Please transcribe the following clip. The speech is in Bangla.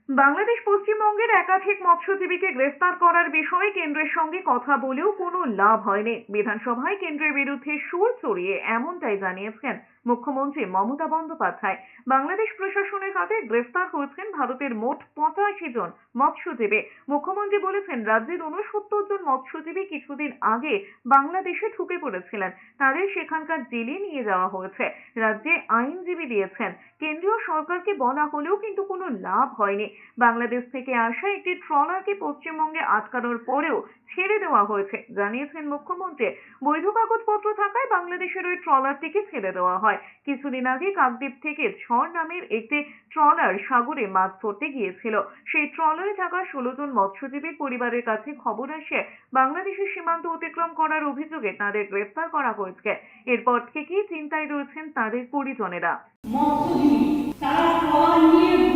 বাংলাদেশ পশ্চিমবঙ্গের একাধিক মৎস্যজীবীকে গ্রেফতার করার বিষয়ে কেন্দ্রের সঙ্গে কথা বলেও কোনো লাভ হয়নি। বিধানসভায় কেন্দ্রের বিরুদ্ধে সুর চড়িয়ে এমনটাই জানিয়েছেন মুখ্যমন্ত্রী মমতা বন্দ্যোপাধ্যায়। বাংলাদেশ প্রশাসনের হাতে গ্রেফতার হয়েছেন ভারতের মোট 85 জন মৎস্যজীবী। মুখ্যমন্ত্রী বলেছেন, রাজ্যের 69 জন মৎস্যজীবী কিছুদিন আগে বাংলাদেশে ঢুকে পড়েছিলেন। তাদের সেখানকার জেলে নিয়ে যাওয়া হয়েছে। রাজ্যে আইনজীবী দিয়েছেন। কেন্দ্রীয় সরকারকে বলা হলেও কিন্তু কোনো লাভ হয়নি। বাংলাদেশ থেকে আসা একটি ট্রলারকে পশ্চিমবঙ্গে আটকানোর পরেও ছেড়ে দেওয়া হয়েছে, জানিয়েছেন মুখ্যমন্ত্রী। বৈধ কাগজপত্র থাকায় বাংলাদেশের ওই ট্রলারটিকে ছেড়ে দেওয়া হয়। কিছুদিন আগে কাকদ্বীপ থেকে ঝড় নামের একটি ট্রলার সাগরে মাছ ধরতে গিয়েছিল। সেই ট্রলারে থাকা 16 জন মৎস্যজীবীর পরিবারের কাছে খবর আসে বাংলাদেশের সীমান্ত অতিক্রম করার অভিযোগে তাদের গ্রেফতার করা হয়েছে। এরপর থেকেই চিন্তায় রয়েছেন তাদের পরিজনেরা। মৎস্যজীবী তারা ট্রলার নিয়ে